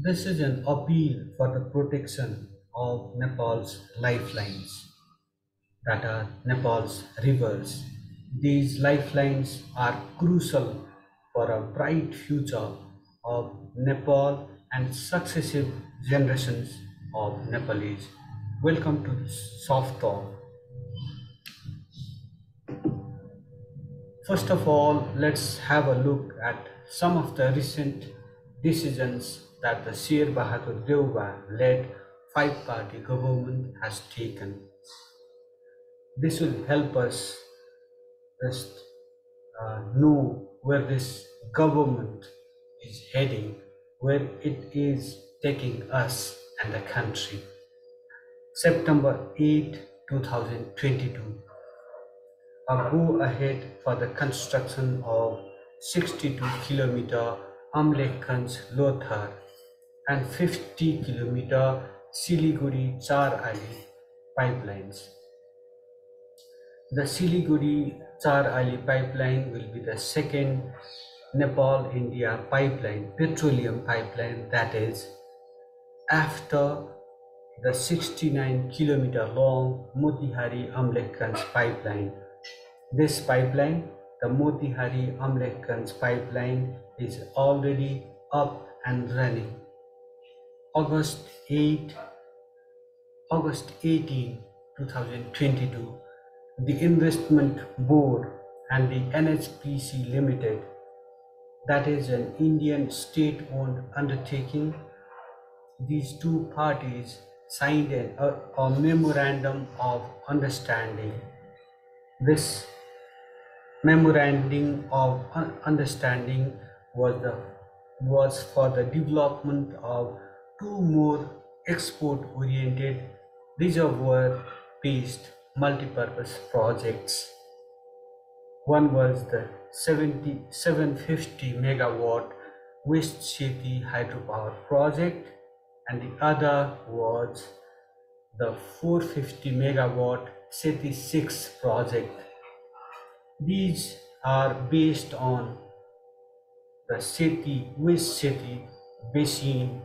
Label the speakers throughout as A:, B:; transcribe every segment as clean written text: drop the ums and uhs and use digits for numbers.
A: This is an appeal for the protection of Nepal's lifelines, that are Nepal's rivers. These lifelines are crucial for a bright future of Nepal and successive generations of Nepalese. Welcome to Soft Talk. First of all, let's have a look at some of the recent decisions that the Sher Bahadur Deuba-led five-party government has taken. This will help us just know where this government is heading, where it is taking us and the country. September 8, 2022. A go ahead for the construction of 62-kilometer Amlekhgunj-Lothar and 50-kilometer Siligudi-Charali pipelines. The Siligudi-Charali pipeline will be the second Nepal-India pipeline, petroleum pipeline, that is, after the 69-kilometer long Motihari-Amlekhgunj pipeline. This pipeline, the Motihari-Amlekhgunj pipeline, is already up and running. August 18, 2022, the Investment Board and the NHPC Limited, that is an Indian state-owned undertaking, these two parties signed a memorandum of understanding. This memorandum of understanding was for the development of two more export-oriented reservoir-based multipurpose projects. One was the 750 megawatt West Seti Hydropower Project, and the other was the 450 megawatt Seti-VI project. These are based on the West Seti basin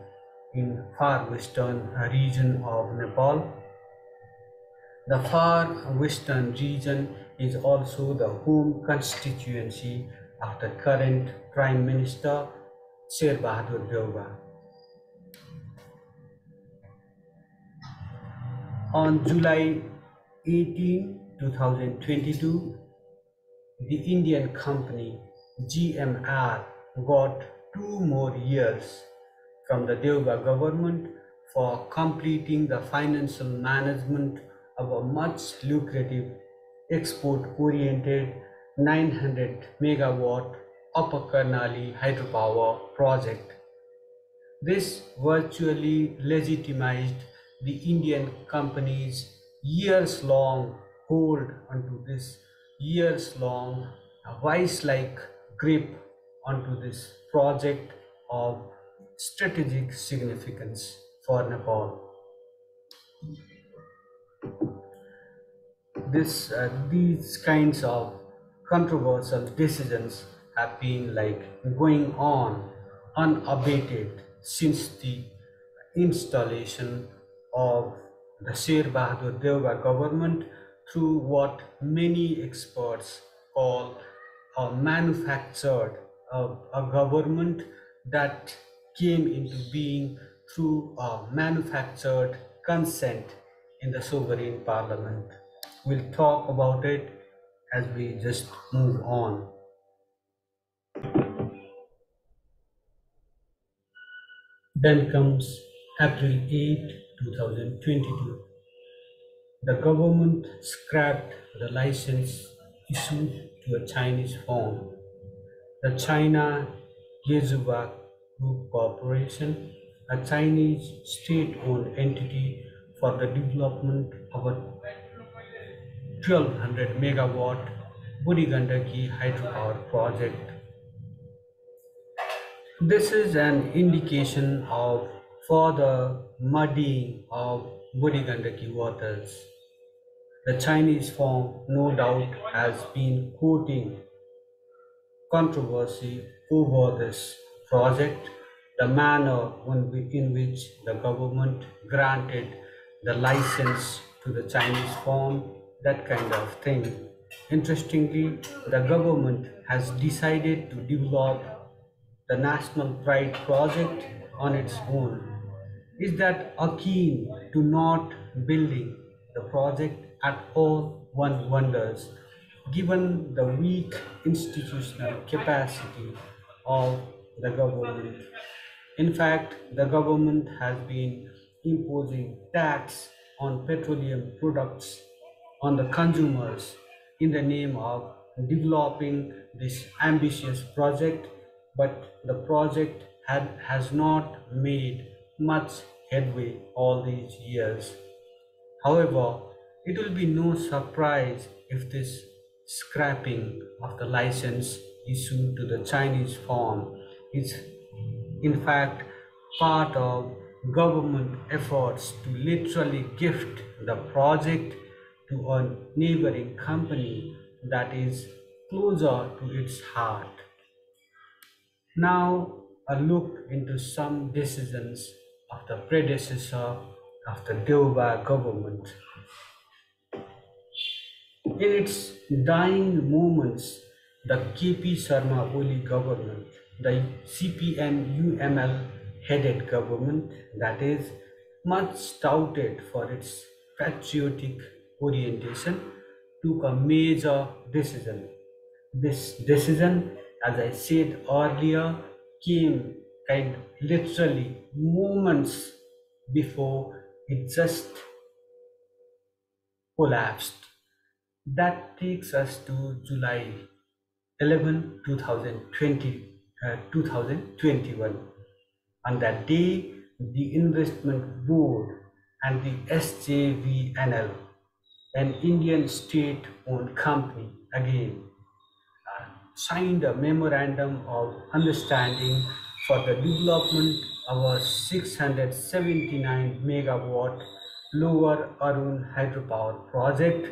A: in far western region of Nepal. The far western region is also the home constituency of the current Prime Minister Sher Bahadur Deuba. On July 18, 2022, the Indian company GMR got 2 more years from the Deuba government for completing the financial management of a much lucrative export-oriented 900 megawatt Upper Karnali Hydropower Project. This virtually legitimized the Indian company's years-long hold onto this years-long vice-like grip onto this project of strategic significance for Nepal. These kinds of controversial decisions have been going on unabated since the installation of the Sher Bahadur Deuba government through what many experts call a government that came into being through a manufactured consent in the sovereign parliament. We'll talk about it as we just move on. Then comes April 8, 2022. The government scrapped the license issued to a Chinese firm, the China Yezuba Group Corporation, a Chinese state-owned entity for the development of a 1200 megawatt Burigandaki hydropower project. This is an indication of further muddying of Burigandaki waters. The Chinese firm no doubt has been courting controversy over this project the manner in which the government granted the license to the Chinese firm, that kind of thing. Interestingly, the government has decided to develop the National Pride project on its own. Is that akin to not building the project at all? One wonders, given the weak institutional capacity of the government. In fact, the government has been imposing tax on petroleum products on the consumers in the name of developing this ambitious project, but the project has not made much headway all these years. However, it will be no surprise if this scrapping of the license issued to the Chinese firm is in fact part of government efforts to literally gift the project to a neighboring company that is closer to its heart. Now, a look into some decisions of the predecessor of the Deuba government. In its dying moments, the KP Sharma Oli government, the CPM-UML headed government, that is much touted for its patriotic orientation, took a major decision. This decision, as I said earlier, came kind of literally moments before it just collapsed. That takes us to July 11, 2021. On that day, the Investment Board and the SJVNL, an Indian state-owned company, again signed a memorandum of understanding for the development of a 679 megawatt Lower Arun hydropower project.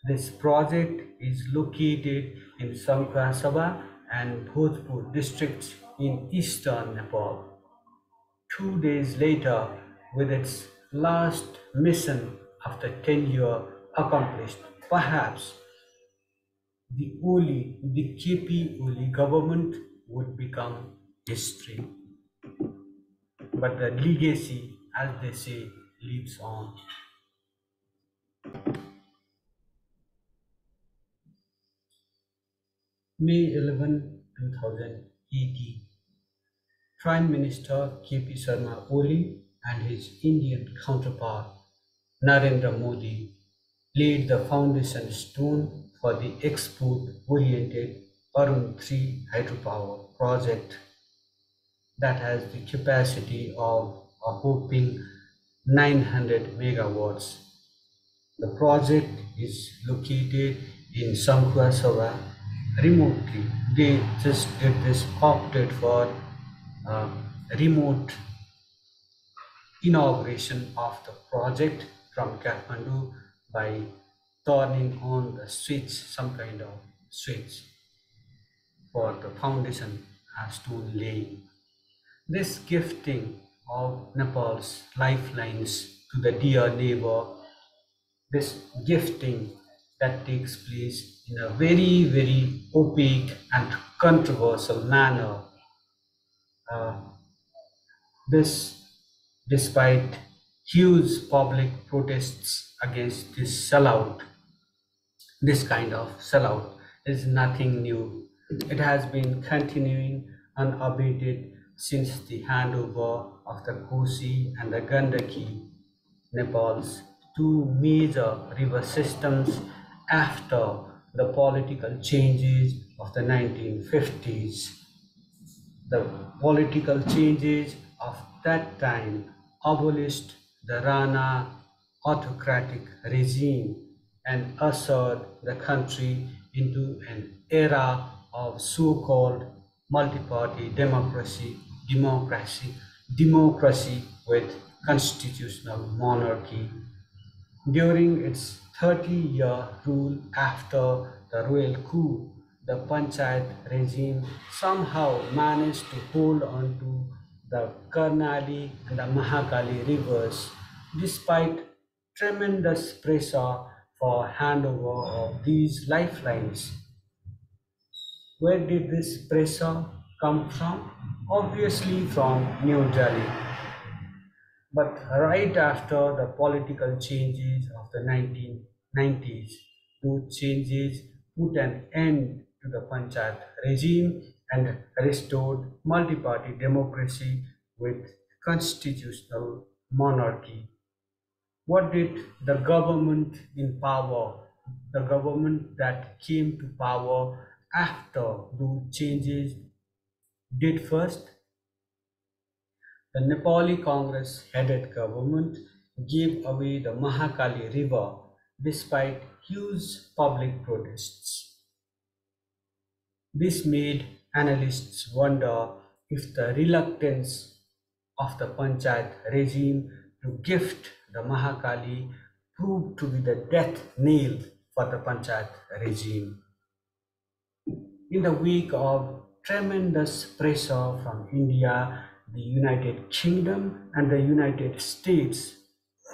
A: This project is located in Samkhya and Bhojpur districts in eastern Nepal. 2 days later, with its last mission after 10 years accomplished, perhaps the KP Oli government would become history. But the legacy, as they say, lives on. May 11, 2018, Prime Minister KP Sharma Oli and his Indian counterpart Narendra Modi laid the foundation stone for the export-oriented Arun 3 hydropower project that has the capacity of a whopping 900 megawatts. The project is located in Samkhya remotely. They just did this, opted for uh, remote inauguration of the project from Kathmandu by turning on the switch, some kind of switch for the foundation stone laying. This gifting of Nepal's lifelines to the dear neighbor, this gifting that takes place in a very, very opaque and controversial manner. Uh, this, despite huge public protests against this kind of sellout is nothing new. It has been continuing unabated since the handover of the Kosi and the Gandaki, Nepal's two major river systems after the political changes of the 1950s. The political changes of that time abolished the Rana autocratic regime and ushered the country into an era of so-called multi-party democracy with constitutional monarchy. During its 30-year rule after the royal coup, the Panchayat regime somehow managed to hold on to the Karnali and the Mahakali rivers, despite tremendous pressure for handover of these lifelines. Where did this pressure come from? Obviously from New Delhi. But right after the political changes of the 1990s, those changes put an end to the Panchayat regime and restored multi-party democracy with constitutional monarchy. What did the government in power, the government that came to power after those changes did first? The Nepali Congress-headed government gave away the Mahakali River despite huge public protests. This made analysts wonder if the reluctance of the Panchayat regime to gift the Mahakali proved to be the death nail for the Panchayat regime. In the wake of tremendous pressure from India, the United Kingdom, and the United States,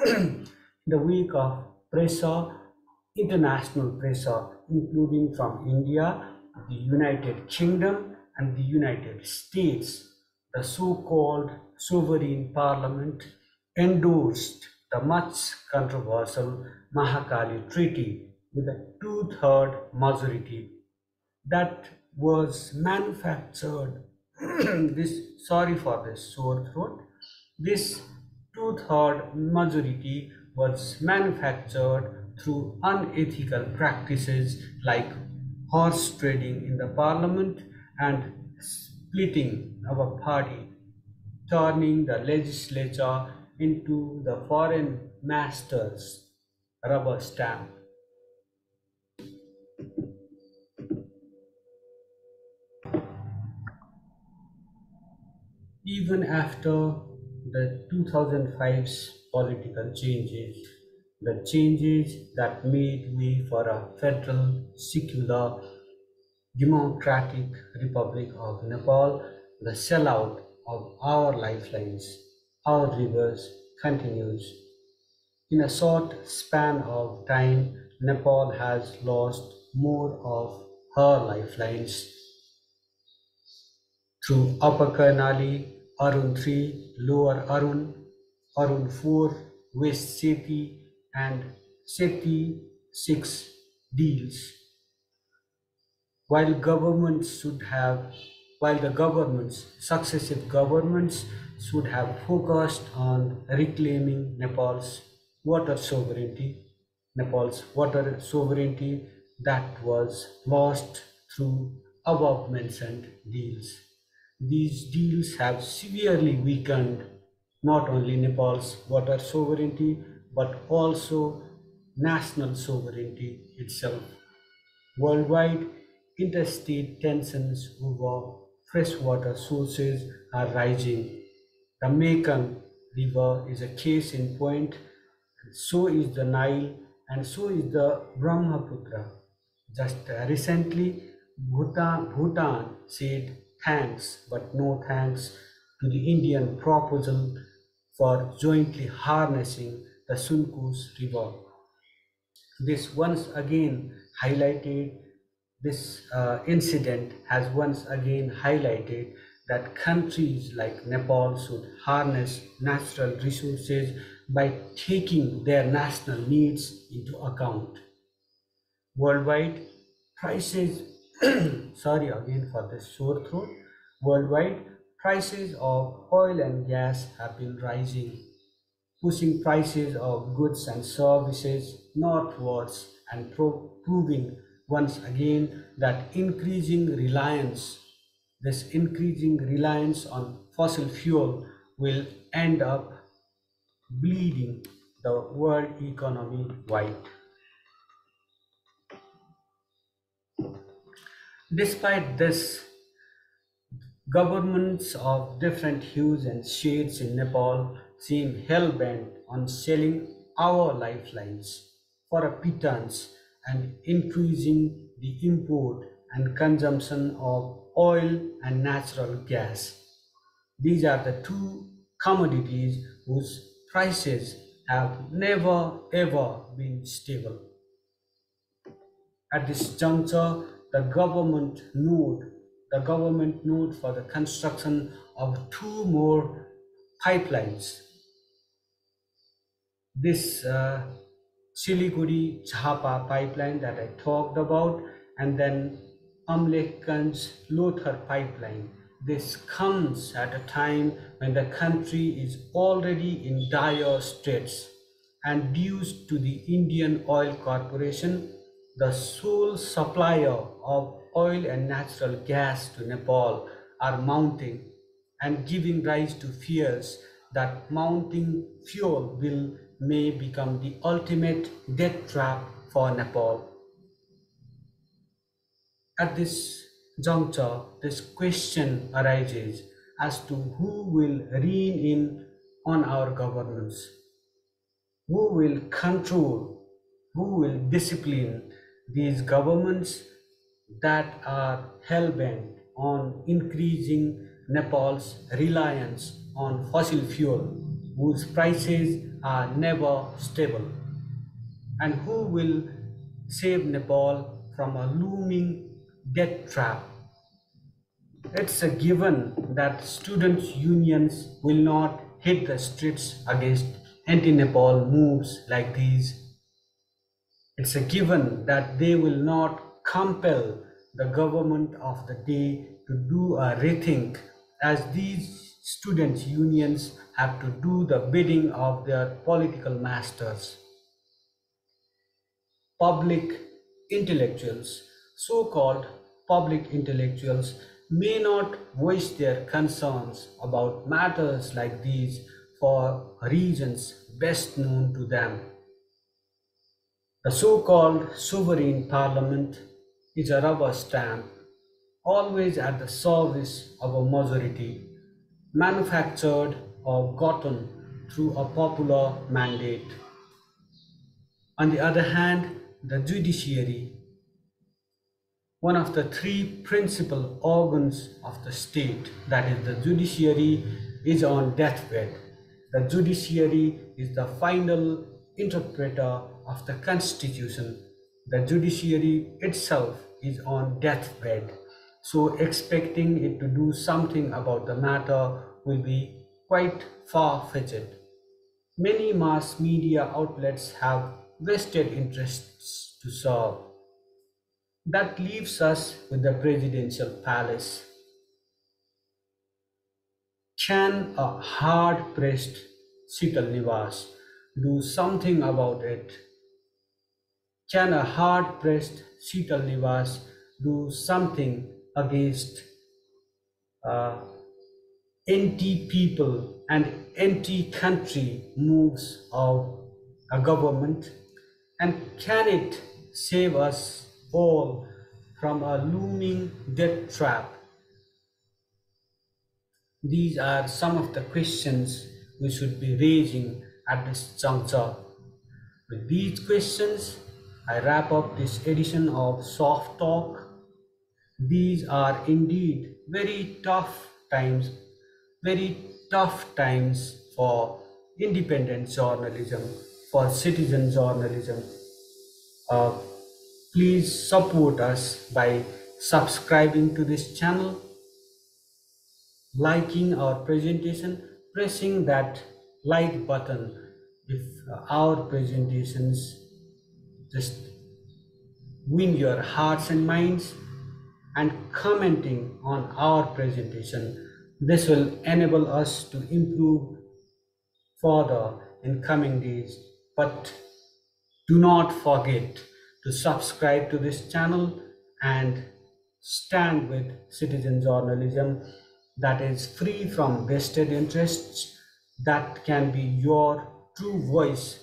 A: in the wake of pressure, international pressure, including from India, the United Kingdom, and the United States, the so-called sovereign parliament endorsed the much controversial Mahakali Treaty with a two-third majority that was manufactured. This, sorry for this sore throat. This two-third majority was manufactured through unethical practices like horse trading in the parliament and splitting our party, turning the legislature into the foreign master's rubber stamp. Even after the 2005's political changes, the changes that made way for a federal, secular, democratic Republic of Nepal, the sellout of our lifelines, our rivers continues. In a short span of time, Nepal has lost more of her lifelines through Upper Karnali, Arun 3, Lower Arun, Arun 4, West Seti, and Seti-VI deals. While governments should have, while the governments, successive governments should have focused on reclaiming Nepal's water sovereignty that was lost through above mentioned deals. These deals have severely weakened not only Nepal's water sovereignty but also national sovereignty itself. Worldwide, interstate tensions over freshwater sources are rising. The Mekong River is a case in point, so is the Nile, and so is the Brahmaputra. Just recently, Bhutan said thanks, but no thanks to the Indian proposal for jointly harnessing the Sunkus River. This once again highlighted, this incident has once again highlighted that countries like Nepal should harness natural resources by taking their national needs into account. Worldwide, prices, sorry again for this sore throat, worldwide, prices of oil and gas have been rising, pushing prices of goods and services northwards and proving once again that this increasing reliance on fossil fuel will end up bleeding the world economy wide. Despite this, governments of different hues and shades in Nepal seem hell-bent on selling our lifelines for a pittance and increasing the import and consumption of oil and natural gas. These are the two commodities whose prices have never ever been stable. At this juncture, the government node for the construction of two more pipelines. This Siligudi-Jhapa pipeline that I talked about, and then Amlekhgunj-Lothar pipeline. This comes at a time when the country is already in dire straits, and due to the Indian Oil Corporation, the sole supplier of oil and natural gas to Nepal, are mounting and giving rise to fears that mounting fuel bill may become the ultimate death trap for Nepal. At this juncture, this question arises as to who will rein in on our governance, who will control, who will discipline these governments that are hell-bent on increasing Nepal's reliance on fossil fuel, whose prices are never stable, and who will save Nepal from a looming death trap. It's a given that students' unions will not hit the streets against anti-Nepal moves like these. It's a given that they will not compel the government of the day to do a rethink, as these students' unions have to do the bidding of their political masters. Public intellectuals, so-called public intellectuals, may not voice their concerns about matters like these for reasons best known to them. The so-called sovereign parliament is a rubber stamp, always at the service of a majority, manufactured or gotten through a popular mandate. On the other hand, the judiciary, one of the three principal organs of the state, that is the judiciary, is on deathbed. The judiciary is the final interpreter of the constitution. The judiciary itself is on deathbed. So expecting it to do something about the matter will be quite far-fetched. Many mass media outlets have vested interests to serve. That leaves us with the presidential palace. Can a hard-pressed Sital-Nivas do something about it? Can a hard-pressed Sital-Nivas do something against anti-people and anti-country moves of a government? And can it save us all from a looming death trap? These are some of the questions we should be raising at this juncture. With these questions, I wrap up this edition of Soft Talk. These are indeed very tough times for independent journalism, for citizen journalism. Please support us by subscribing to this channel, liking our presentation, pressing that like button if our presentations just win your hearts and minds, and commenting on our presentation. This will enable us to improve further in coming days. But do not forget to subscribe to this channel and stand with citizen journalism that is free from vested interests, that can be your true voice.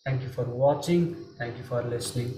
A: Thank you for watching. Thank you for listening.